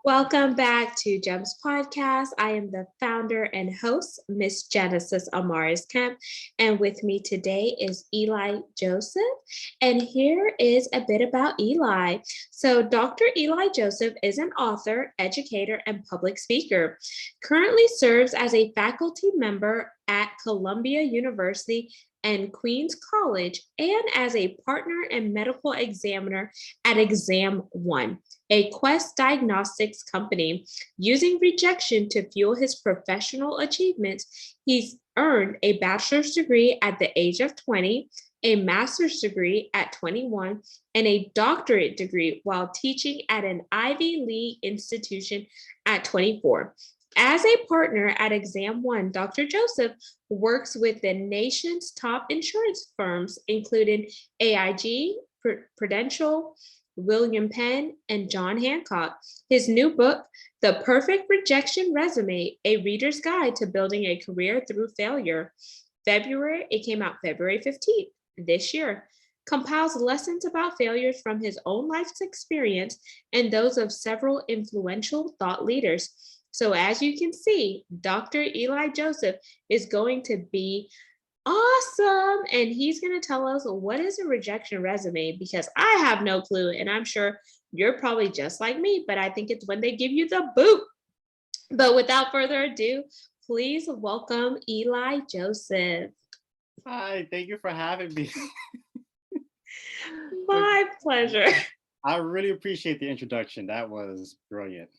Welcome back to GEMS Podcast. I am the founder and host, Miss Genesis Amaris Kemp, and with me today is Eli Joseph. And here is a bit about Eli. So, Dr. Eli Joseph is an author, educator, and public speaker. Currently serves as a faculty member at Columbia University and Queens College, and as a partner and medical examiner at ExamOne, a Quest Diagnostics company. Using rejection to fuel his professional achievements, he's earned a bachelor's degree at the age of 20, a master's degree at 21, and a doctorate degree while teaching at an Ivy League institution at 24. As a partner at ExamOne, Dr. Joseph works with the nation's top insurance firms, including AIG, Prudential, William Penn, and John Hancock. His new book, The Perfect Rejection Resume, A Reader's Guide to Building a Career Through Failure. It came out February 15th this year, compiles lessons about failures from his own life's experience and those of several influential thought leaders. So as you can see, Dr. Eli Joseph is going to be awesome. And he's going to tell us what is a rejection resume, because I have no clue. And I'm sure you're probably just like me, but I think it's when they give you the boot. But without further ado, please welcome Eli Joseph. Hi, thank you for having me. My pleasure. I really appreciate the introduction. That was brilliant.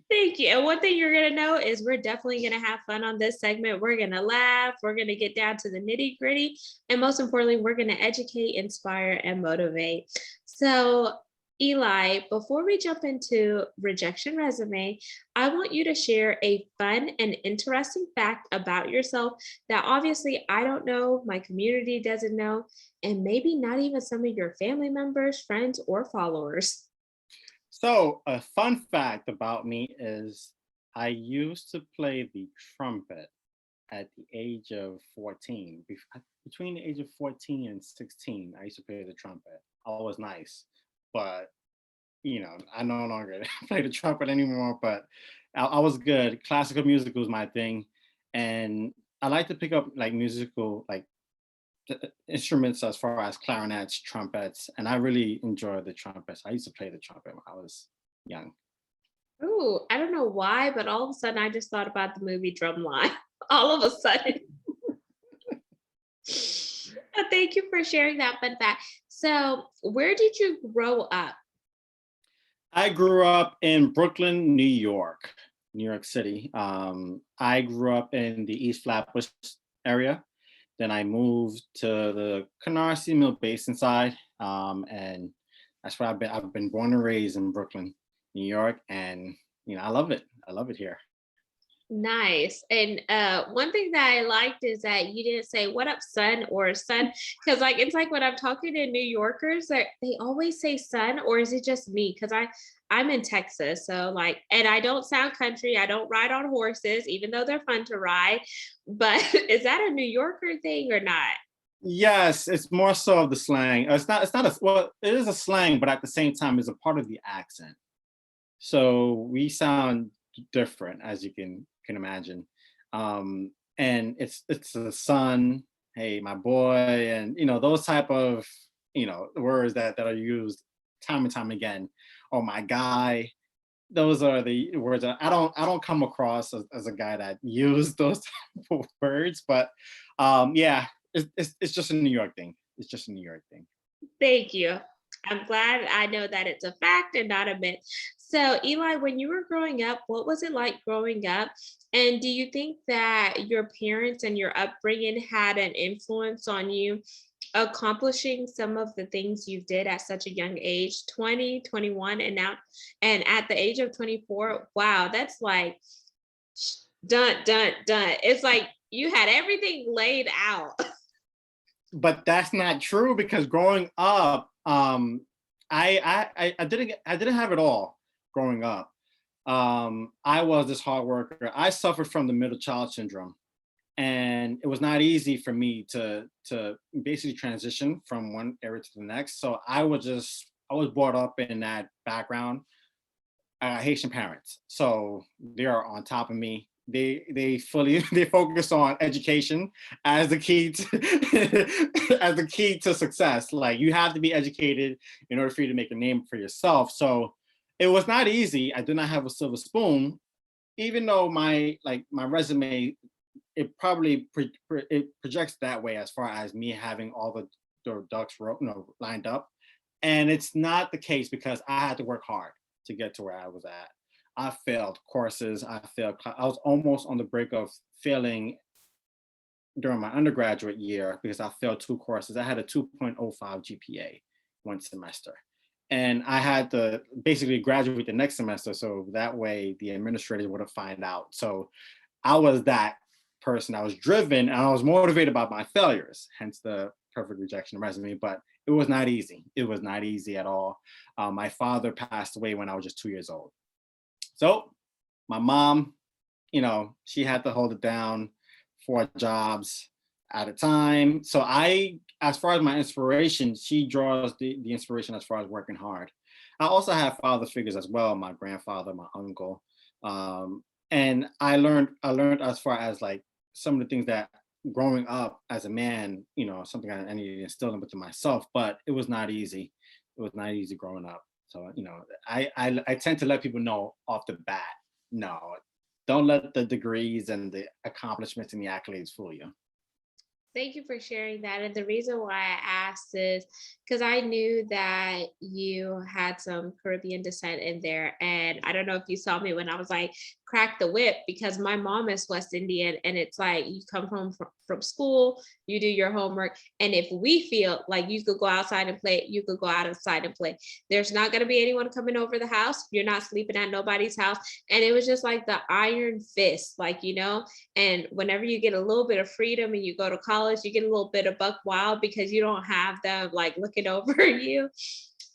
Thank you. And one thing you're going to know is we're definitely going to have fun on this segment. We're going to laugh. We're going to get down to the nitty gritty. And most importantly, we're going to educate, inspire, and motivate. So, Eli, before we jump into rejection resume, I want you to share a fun and interesting fact about yourself that obviously I don't know, my community doesn't know, and maybe not even some of your family members, friends, or followers. So, a fun fact about me is I used to play the trumpet at the age of 14. Between the age of 14 and 16, I used to play the trumpet. I was nice, but I no longer play the trumpet anymore, but I was good. Classical music was my thing. And I like to pick up like musical, like instruments as far as clarinets, trumpets, and I really enjoy the trumpets. I used to play the trumpet when I was young. Oh, I don't know why, but all of a sudden I just thought about the movie Drumline. All of a sudden. Thank you for sharing that fun fact. So, where did you grow up? I grew up in Brooklyn, New York City. I grew up in the East Flatbush area. Then I moved to the Canarsie Mill Basin side, and that's where I've been born and raised in Brooklyn, New York, and I love it. I love it here. Nice. And one thing that I liked is that you didn't say "What up, son?" or "son," because it's like when I'm talking to New Yorkers, they always say "son," or is it just me? Because I'm in Texas, so and I don't sound country. I don't ride on horses, even though they're fun to ride. But is that a New Yorker thing or not? Yes, it's more so of the slang. It's not. It is a slang, but at the same time, it's a part of the accent. So we sound different, as you can imagine. And it's a son, hey, my boy, and those type of words that are used time and time again. Oh, my guy. Those are the words that I don't come across as a guy that use those type of words, but yeah, it's just a New York thing. It's just a New York thing. Thank you. I'm glad I know that it's a fact and not a myth. So, Eli, when you were growing up, what was it like growing up? And do you think that your parents and your upbringing had an influence on you accomplishing some of the things you did at such a young age, 20, 21, and now, and at the age of 24? Wow, that's like done, done, done. It's like you had everything laid out. But that's not true, because growing up, I didn't have it all growing up. I was this hard worker. I suffered from the middle child syndrome, and it was not easy for me to basically transition from one area to the next. So I was brought up in that background Haitian parents, so they are on top of me. They fully they focus on education as the key to as the key to success. Like, you have to be educated in order for you to make a name for yourself. So it was not easy. I did not have a silver spoon, even though my resume, it probably it projects that way as far as me having all the ducks lined up. And it's not the case, because I had to work hard to get to where I was at. I failed courses. I was almost on the brink of failing during my undergraduate year, because I failed 2 courses. I had a 2.05 GPA one semester. And I had to basically graduate the next semester, so that way the administrators would have found out. So I was that person. I was driven and I was motivated by my failures, hence the perfect rejection resume. But it was not easy. It was not easy at all. My father passed away when I was just 2 years old. So my mom, she had to hold it down 4 jobs at a time. So as far as my inspiration, she draws the inspiration as far as working hard. I also have father figures as well, my grandfather, my uncle. And I learned as far as like some of the things that growing up as a man, something I needed to instill into myself, but it was not easy. It was not easy growing up. So, I tend to let people know off the bat, no, don't let the degrees and the accomplishments and the accolades fool you. Thank you for sharing that. And the reason why I asked is because I knew that you had some Caribbean descent in there. And I don't know if you saw me when I was like, crack the whip, because my mom is West Indian. And it's like you come home from school, you do your homework. And if we feel like you could go outside and play, you could go outside and play. There's not going to be anyone coming over the house. You're not sleeping at nobody's house. And it was just like the iron fist, and whenever you get a little bit of freedom and you go to college, you get a little bit of buck wild because you don't have them like looking over you.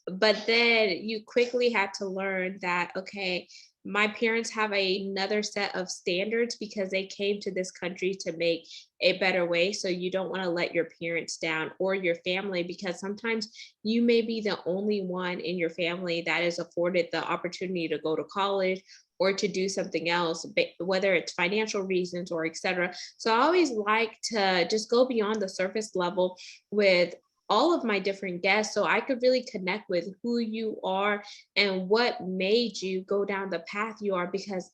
But then you quickly had to learn that, okay, my parents have another set of standards because they came to this country to make a better way. So you don't want to let your parents down or your family, because sometimes you may be the only one in your family that is afforded the opportunity to go to college or to do something else, whether it's financial reasons or etc. So I always like to just go beyond the surface level with all of my different guests so I could really connect with who you are and what made you go down the path you are. Because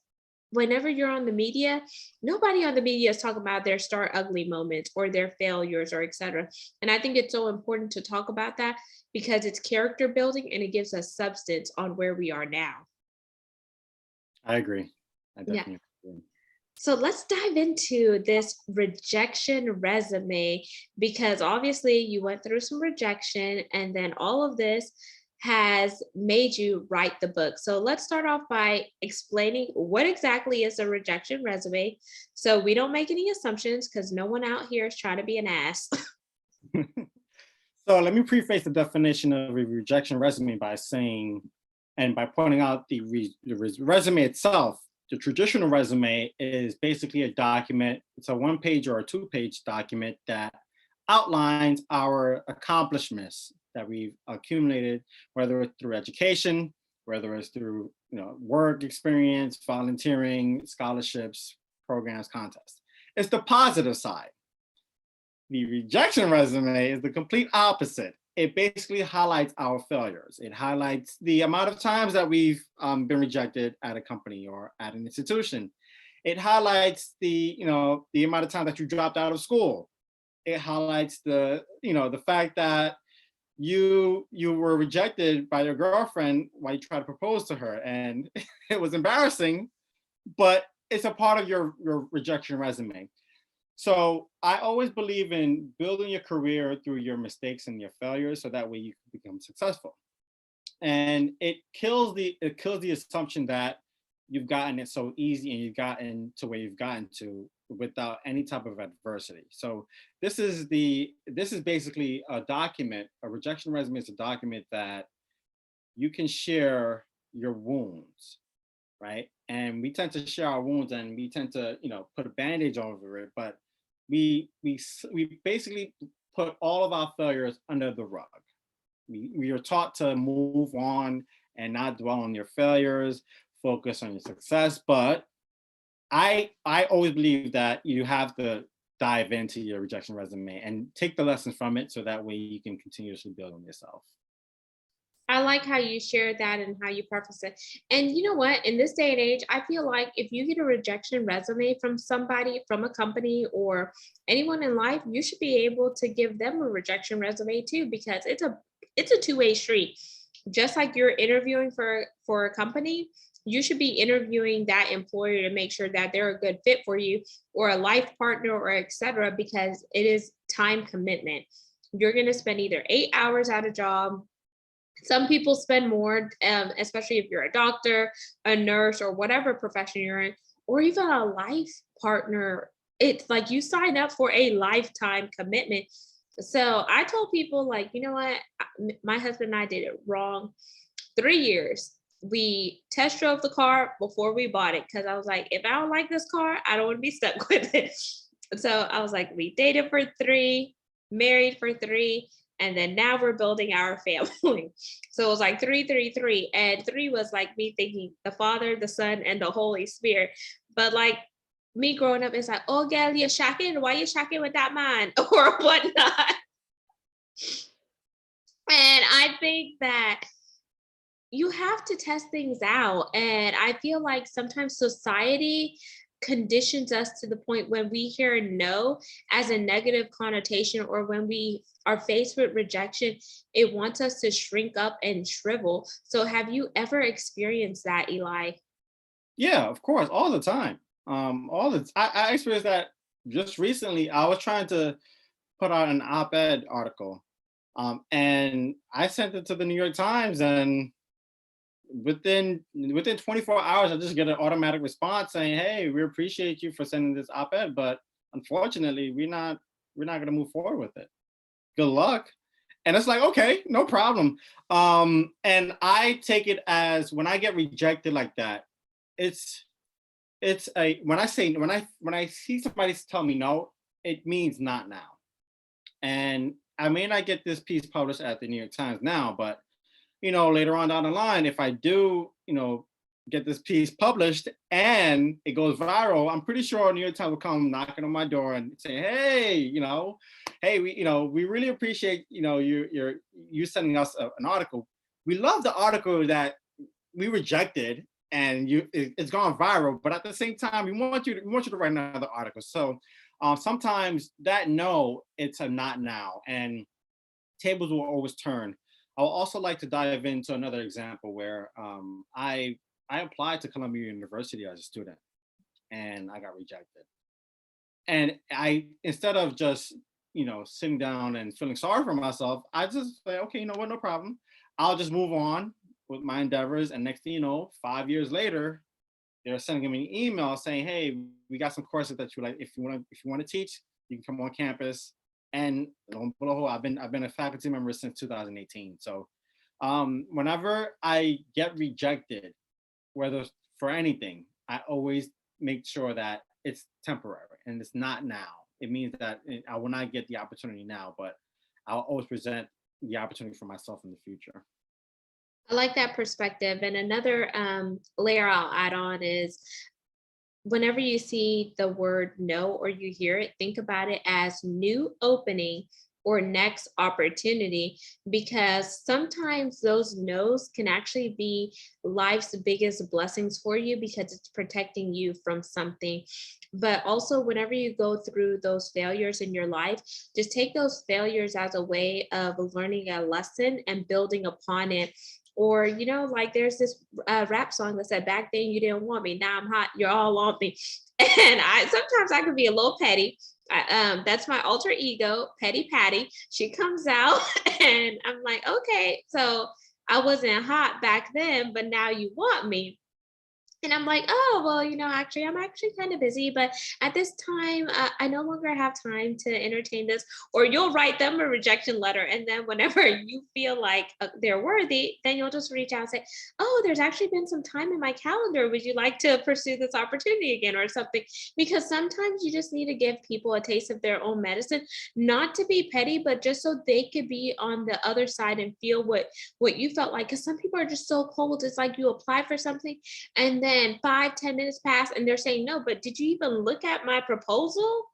whenever you're on the media, nobody on the media is talking about their star ugly moments or their failures or etc. And I think it's so important to talk about that because it's character building and it gives us substance on where we are now. I agree. I Yeah. definitely agree. So let's dive into this rejection resume, because obviously you went through some rejection and then all of this has made you write the book. So let's start off by explaining what exactly is a rejection resume, so we don't make any assumptions, because no one out here is trying to be an ass. So let me preface the definition of a rejection resume by saying, and by pointing out the resume itself. The traditional resume is basically a document. It's a 1-page or a 2-page document that outlines our accomplishments that we've accumulated, whether it's through education, whether it's through work experience, volunteering, scholarships, programs, contests. It's the positive side. The rejection resume is the complete opposite. It basically highlights our failures. It highlights the amount of times that we've been rejected at a company or at an institution. It highlights the amount of time that you dropped out of school. It highlights the fact that you were rejected by your girlfriend while you tried to propose to her, and it was embarrassing, but it's a part of your rejection resume. So I always believe in building your career through your mistakes and your failures, so that way you can become successful. And it kills the assumption that you've gotten it so easy and you've gotten to where you've gotten to without any type of adversity. So this is basically a document. A rejection resume is a document that you can share your wounds, right? And we tend to share our wounds and we tend to put a bandage over it, but we basically put all of our failures under the rug. We are taught to move on and not dwell on your failures. focus on your success. But I always believe that you have to dive into your rejection resume and take the lessons from it so that way you can continuously build on yourself. I like how you share that and how you preface it. And you know what? In this day and age, I feel like if you get a rejection resume from somebody, from a company or anyone in life, you should be able to give them a rejection resume too, because it's a two-way street. Just like you're interviewing for a company, you should be interviewing that employer to make sure that they're a good fit for you or a life partner or etc. because it is time commitment. You're going to spend either 8 hours at a job. Some people spend more, especially if you're a doctor, a nurse, or whatever profession you're in, or even a life partner. It's like you sign up for a lifetime commitment. So I told people, like, you know what? My husband and I did it wrong. 3 years. We test drove the car before we bought it because I was like, if I don't like this car, I don't want to be stuck with it. So I was like, we dated for 3, married for 3, and then now we're building our family. So it was like 3, 3, 3. And 3 was like me thinking the Father, the Son, and the Holy Spirit. But like me growing up, it's like, oh, girl, you're shocking. Why you shocking with that man or whatnot? And I think that you have to test things out. And I feel like sometimes society conditions us to the point when we hear no as a negative connotation, or when we are faced with rejection, it wants us to shrink up and shrivel. So have you ever experienced that, Eli? Yeah, of course, all the time. I experienced that just recently. I was trying to put out an op-ed article, and I sent it to the New York Times, and within 24 hours, I just get an automatic response saying, "Hey, we appreciate you for sending this op-ed, but unfortunately, we're not going to move forward with it. Good luck." And it's like, okay, no problem. And I take it as when I get rejected like that, it's it's a when I see somebody tell me no, it means not now. And I may not get this piece published at the New York Times now, but later on down the line, if I do, get this piece published and it goes viral, I'm pretty sure New York Times will come knocking on my door and say, "Hey, hey, we really appreciate, you sending us an article. We love the article that we rejected, and it's gone viral. But at the same time, we want you to write another article." So sometimes that no, it's a not now, and tables will always turn. I would also like to dive into another example where I applied to Columbia University as a student and I got rejected. And I, instead of just sitting down and feeling sorry for myself, I just say, okay, you know what, no problem. I'll just move on with my endeavors. And next thing you know, 5 years later, they're sending me an email saying, "Hey, we got some courses that you like. If you want to teach, you can come on campus." And lo and behold, I've been a faculty member since 2018. So whenever I get rejected, whether it's for anything, I always make sure that it's temporary and it's not now. It means that I will not get the opportunity now, but I'll always present the opportunity for myself in the future. I like that perspective. And another layer I'll add on is whenever you see the word no or you hear it, think about it as new opening or next opportunity, because sometimes those no's can actually be life's biggest blessings for you because it's protecting you from something. But also, whenever you go through those failures in your life, just take those failures as a way of learning a lesson and building upon it. Or, like there's this rap song that said, "Back then you didn't want me, now I'm hot, you're all on me." And I sometimes I could be a little petty. That's my alter ego, Petty Patty. She comes out, and I'm like, okay, so I wasn't hot back then, but now you want me. And I'm like, oh, well, actually, I'm actually kind of busy, but at this time, I no longer have time to entertain this. Or you'll write them a rejection letter. And then whenever you feel like they're worthy, then you'll just reach out and say, oh, there's actually been some time in my calendar. Would you like to pursue this opportunity again or something? Because sometimes you just need to give people a taste of their own medicine, not to be petty, but just so they could be on the other side and feel what you felt like. Because some people are just so cold. It's like you apply for something and then 5, 10 minutes pass and they're saying no, but did you even look at my proposal?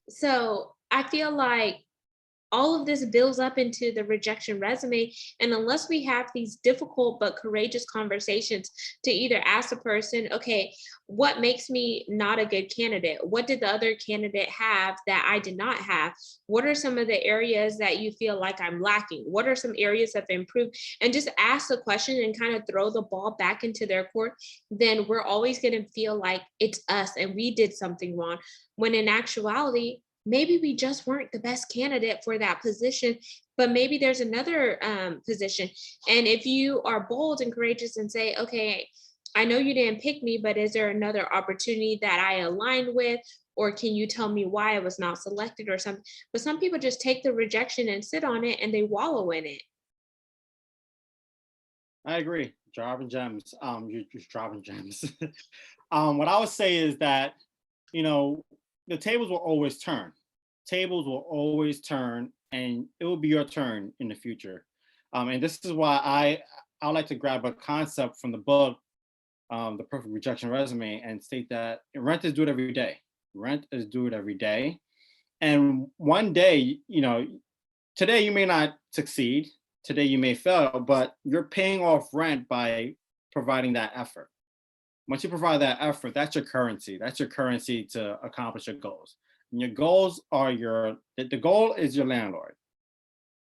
So I feel like all of this builds up into the rejection resume. And unless we have these difficult but courageous conversations to either ask the person, okay, what makes me not a good candidate? What did the other candidate have that I did not have? What are some of the areas that you feel like I'm lacking? What are some areas that have improved? And just ask the question and kind of throw the ball back into their court. Then we're always going to feel like it's us and we did something wrong. When in actuality, maybe we just weren't the best candidate for that position, but maybe there's another position. And if you are bold and courageous and say, okay, I know you didn't pick me, but is there another opportunity that I aligned with? Or can you tell me why I was not selected or something? But some people just take the rejection and sit on it and they wallow in it. I agree. Dropping gems. You're just dropping gems. What I would say is that, you know, the tables will always turn. Tables will always turn, and it will be your turn in the future. And this is why I like to grab a concept from the book, The Perfect Rejection Resume, and state that rent is due every day. Rent is due every day. And one day, today you may not succeed. Today you may fail, but you're paying off rent by providing that effort. Once you provide that effort, that's your currency. That's your currency to accomplish your goals. And your goals are the goal is your landlord.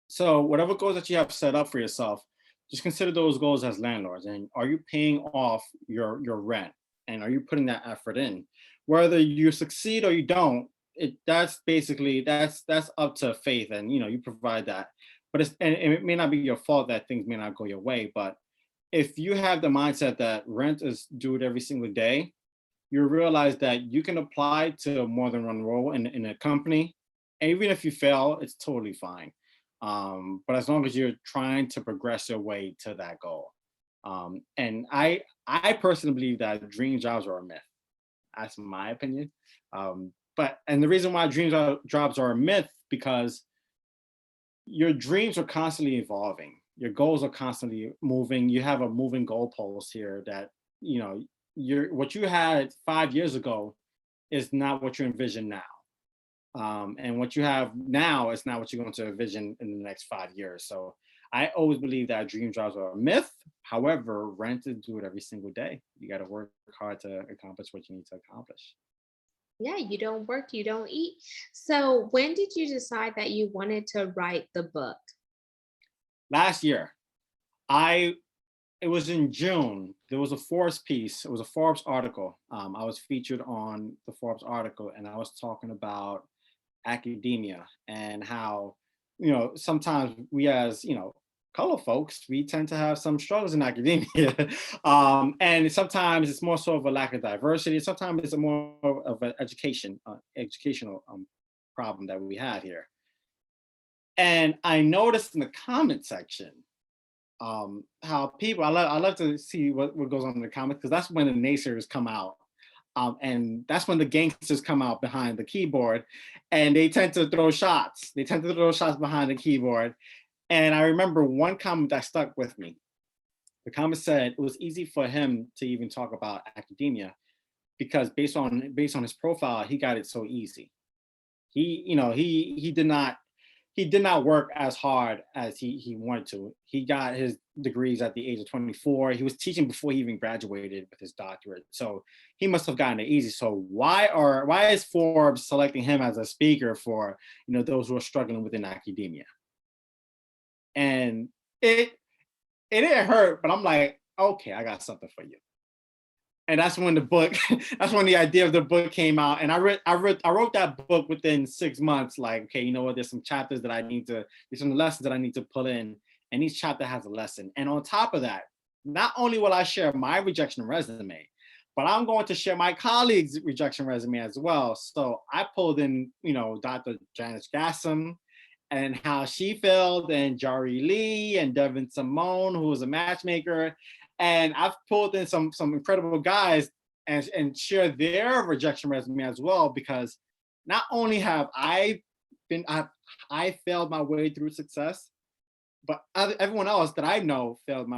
So whatever goals that you have set up for yourself, just consider those goals as landlords. And are you paying off your rent? And are you putting that effort in? Whether you succeed or you don't, that's basically that's up to faith. And you provide that. But and it may not be your fault that things may not go your way. But if you have the mindset that rent is due every single day, you realize that you can apply to more than one role in a company. And even if you fail, it's totally fine. But as long as you're trying to progress your way to that goal. And I personally believe that dream jobs are a myth. That's my opinion. And the reason why jobs are a myth, because your dreams are constantly evolving. Your goals are constantly moving. You have a moving goalpost here that, what you had 5 years ago is not what you envision now. And what you have now is not what you're going to envision in the next 5 years. So I always believe that dream jobs are a myth. However, rent is due every single day. You got to work hard to accomplish what you need to accomplish. Yeah, you don't work, you don't eat. So when did you decide that you wanted to write the book? Last year, I it was in June. There was a Forbes piece. It was a Forbes article. I was featured on the Forbes article, and I was talking about academia and how, sometimes we as, color folks, we tend to have some struggles in academia. And sometimes it's more so of a lack of diversity. Sometimes it's more of an educational problem that we have here. And I noticed in the comment section, how people, I love to see what goes on in the comments, because that's when the naysayers come out. And that's when the gangsters come out behind the keyboard, and they tend to throw shots. They tend to throw shots behind the keyboard. And I remember one comment that stuck with me. The comment said it was easy for him to even talk about academia because based on his profile, he got it so easy. He did not work as hard as he wanted to. He got his degrees at the age of 24. He was teaching before he even graduated with his doctorate. So he must have gotten it easy. So why is Forbes selecting him as a speaker for, those who are struggling within academia? And it didn't hurt, but I'm like, okay, I got something for you. And that's when that's when the idea of the book came out. And I wrote that book within 6 months. Like, okay, you know what? There's some chapters that there's some lessons that I need to pull in, and each chapter has a lesson. And on top of that, not only will I share my rejection resume, but I'm going to share my colleagues' rejection resume as well. So I pulled in, Dr. Janice Gassam and how she failed, and Jari Lee and Devin Simone, who was a matchmaker. And I've pulled in some incredible guys and share their rejection resume as well, because not only have I failed my way through success, but everyone else that I know failed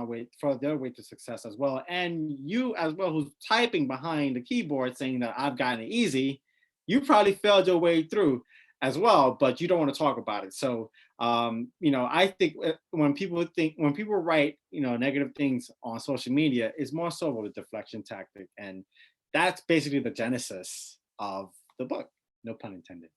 their way to success as well. And you as well, who's typing behind the keyboard saying that I've gotten it easy, you probably failed your way through as well, but you don't want to talk about it. So, I think when people write, negative things on social media, it's more so of a deflection tactic. And that's basically the genesis of the book. No pun intended.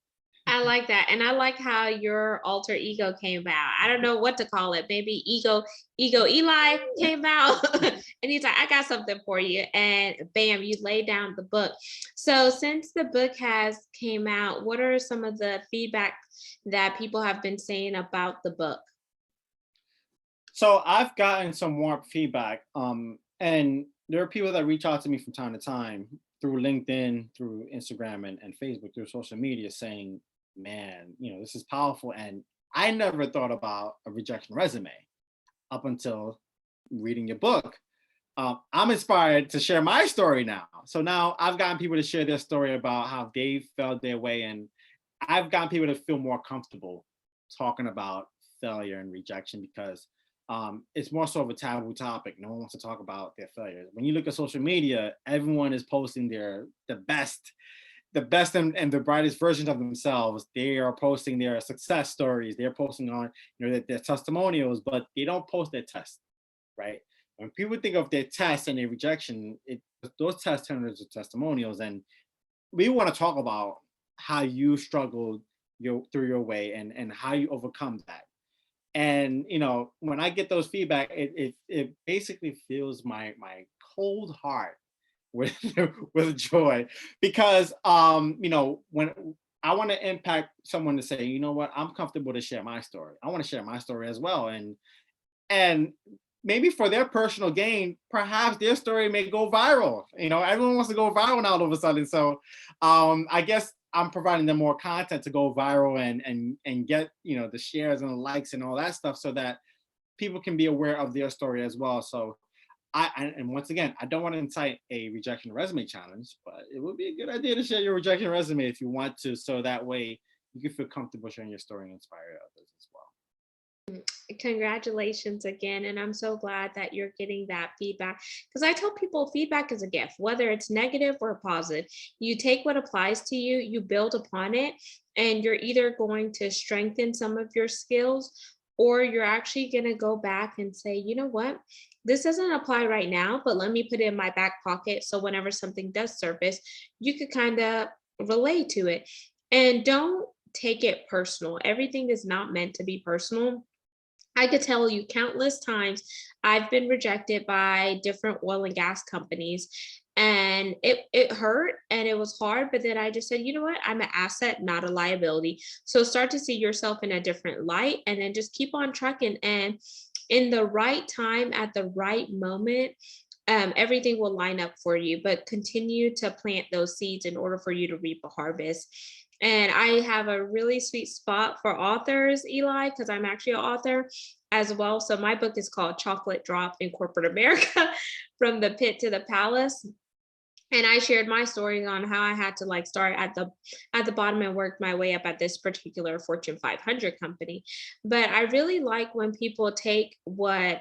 I like that. And I like how your alter ego came about. I don't know what to call it. Maybe ego Eli came out and he's like, I got something for you. And bam, you lay down the book. So since the book has came out, what are some of the feedback that people have been saying about the book? So I've gotten some warm feedback, and there are people that reach out to me from time to time through LinkedIn, through Instagram, and Facebook, through social media, saying, "Man, this is powerful." And I never thought about a rejection resume up until reading your book. I'm inspired to share my story now. So now I've gotten people to share their story about how they felt their way, and I've gotten people to feel more comfortable talking about failure and rejection, because it's more so of a taboo topic. No one wants to talk about their failures. When you look at social media, everyone is posting the best and the brightest versions of themselves. They are posting their success stories. They're posting on their testimonials, but they don't post their tests, right? When people think of their tests and their rejection, those tests turn into testimonials, and we want to talk about how you struggled through your way, and how you overcome that. And when I get those feedback, it basically fills my cold heart with with joy, because when I want to impact someone to say, you know what, I'm comfortable to share my story. I want to share my story as well, and maybe for their personal gain, perhaps their story may go viral. Everyone wants to go viral now all of a sudden. So I guess I'm providing them more content to go viral, and get the shares and the likes and all that stuff, so that people can be aware of their story as well. So and once again, I don't want to incite a rejection resume challenge, but it would be a good idea to share your rejection resume if you want to, so that way you can feel comfortable sharing your story and inspire others as well. Congratulations again. And I'm so glad that you're getting that feedback, because I tell people feedback is a gift, whether it's negative or positive. You take what applies to you, you build upon it, and you're either going to strengthen some of your skills, or you're actually going to go back and say, you know what, this doesn't apply right now, but let me put it in my back pocket. So whenever something does surface, you could kind of relate to it. And don't take it personal. Everything is not meant to be personal. I could tell you countless times I've been rejected by different oil and gas companies, and it hurt and it was hard, but then I just said, you know what? I'm an asset, not a liability. So start to see yourself in a different light, and then just keep on trucking, and in the right time at the right moment, everything will line up for you, but continue to plant those seeds in order for you to reap a harvest. And I have a really sweet spot for authors, Eli, because I'm actually an author as well. So my book is called Chocolate Drop in Corporate America From the Pit to the Palace. And I shared my story on how I had to start at the bottom and work my way up at this particular Fortune 500 company. But I really like when people take what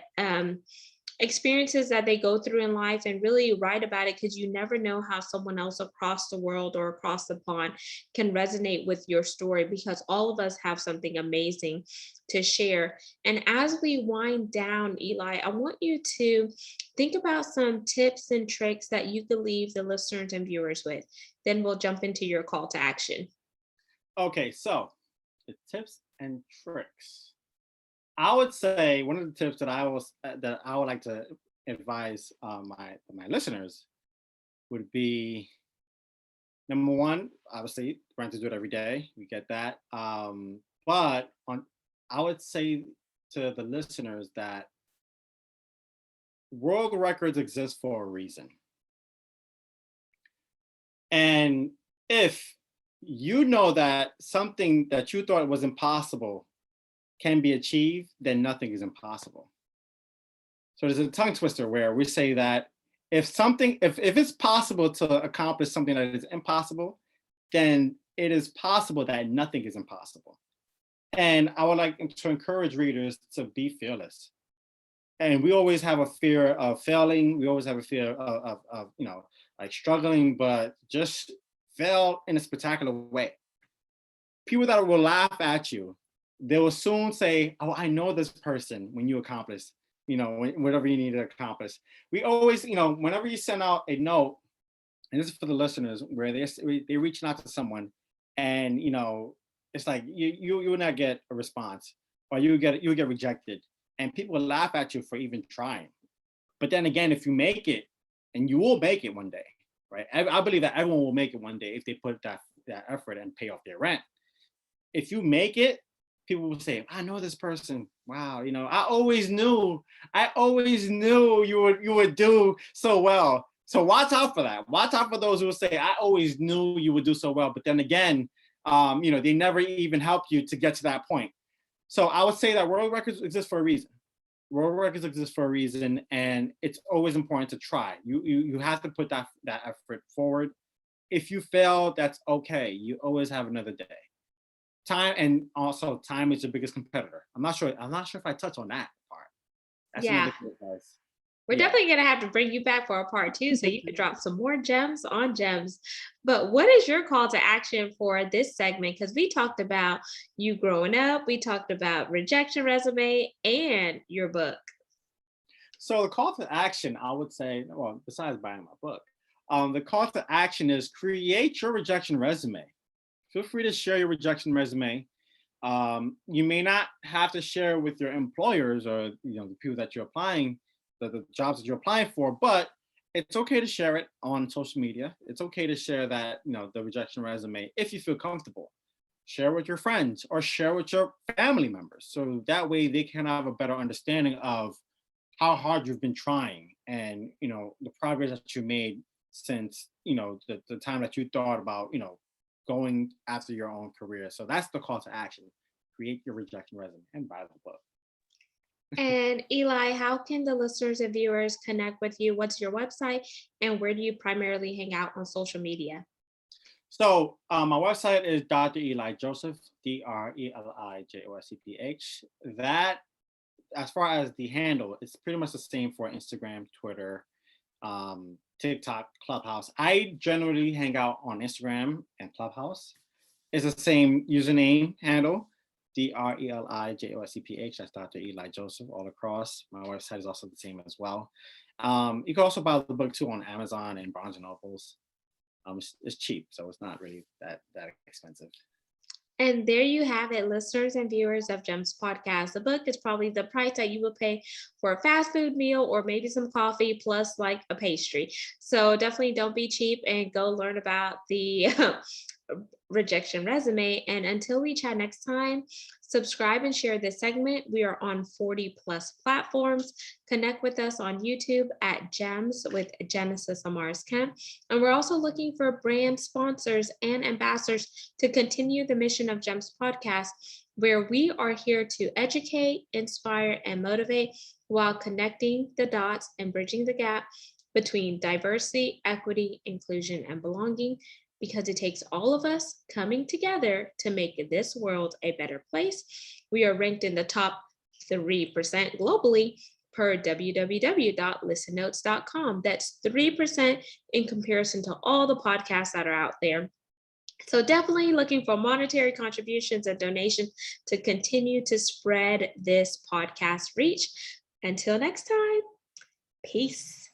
experiences that they go through in life and really write about it, because you never know how someone else across the world or across the pond can resonate with your story, because all of us have something amazing to share. And as we wind down, Eli, I want you to think about some tips and tricks that you could leave the listeners and viewers with. Then we'll jump into your call to action. Okay, so the tips and tricks. I would say one of the tips that I would like to advise my listeners would be, number one, obviously, learn to do it every day. We get that. I would say to the listeners that world records exist for a reason. And if you know that something that you thought was impossible can be achieved, then nothing is impossible. So there's a tongue twister where we say that if it's possible to accomplish something that is impossible, then it is possible that nothing is impossible. And I would like to encourage readers to be fearless. And we always have a fear of failing. We always have a fear of like struggling, but just fail in a spectacular way. People that will laugh at you, they will soon say, "Oh, I know this person." When you accomplish, whatever you need to accomplish. We always, whenever you send out a note, and this is for the listeners, where they're reaching out to someone, and it's like you will not get a response, or you get rejected, and people will laugh at you for even trying. But then again, if you make it, and you will make it one day, right? I believe that everyone will make it one day if they put that effort and pay off their rent. If you make it, people will say, "I know this person. Wow, I always knew you would do so well." So watch out for that. Watch out for those who will say, "I always knew you would do so well," but then again, they never even help you to get to that point. So I would say that world records exist for a reason. World records exist for a reason, and it's always important to try. You have to put that effort forward. If you fail, that's okay. You always have another day. Time, and also time is your biggest competitor. I'm not sure if I touch on that part. That's Yeah. another thing, guys. We're Yeah. definitely going to have to bring you back for a part 2 so you can drop some more gems on gems. But what is your call to action for this segment? Because we talked about you growing up, we talked about rejection resume and your book. So the call to action, I would say, well, besides buying my book, the call to action is create your rejection resume. Feel free to share your rejection resume. You may not have to share with your employers or the people that you're applying, the jobs that you're applying for, but it's okay to share it on social media. It's okay to share that, the rejection resume if you feel comfortable. Share with your friends or share with your family members. So that way they can have a better understanding of how hard you've been trying and, the progress that you made since, the time that you thought about, going after your own career. So that's the call to action. Create your rejection resume and buy the book. And Eli, how can the listeners and viewers connect with you? What's your website and where do you primarily hang out on social media? So my website is Dr. Eli Joseph, DrElijoseph. That, as far as the handle, it's pretty much the same for Instagram, Twitter, TikTok, Clubhouse. I generally hang out on Instagram and Clubhouse. It's the same username handle, DrElijoseph. That's Dr. Eli Joseph all across. My website is also the same as well. You can also buy the book too on Amazon and Barnes and Nobles. It's cheap, so it's not really that expensive. And there you have it, listeners and viewers of Gems Podcast. The book is probably the price that you will pay for a fast food meal or maybe some coffee plus like a pastry. So definitely don't be cheap and go learn about the rejection resume. And until we chat next time, subscribe and share this segment. We are on 40 plus platforms. Connect with us on YouTube at Gems with Genesis Amaris Kemp. And we're also looking for brand sponsors and ambassadors to continue the mission of Gems Podcast, where we are here to educate, inspire, and motivate while connecting the dots and bridging the gap between diversity, equity, inclusion, and belonging, because it takes all of us coming together to make this world a better place. We are ranked in the top 3% globally per www.listennotes.com. That's 3% in comparison to all the podcasts that are out there. So definitely looking for monetary contributions and donations to continue to spread this podcast reach. Until next time, peace,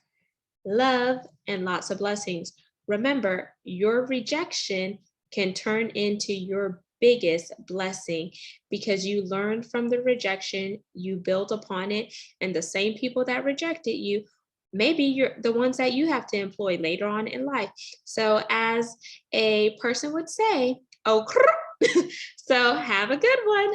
love, and lots of blessings. Remember, your rejection can turn into your biggest blessing because you learned from the rejection, you built upon it, and the same people that rejected you, maybe you're the ones that you have to employ later on in life. So as a person would say, oh, so have a good one.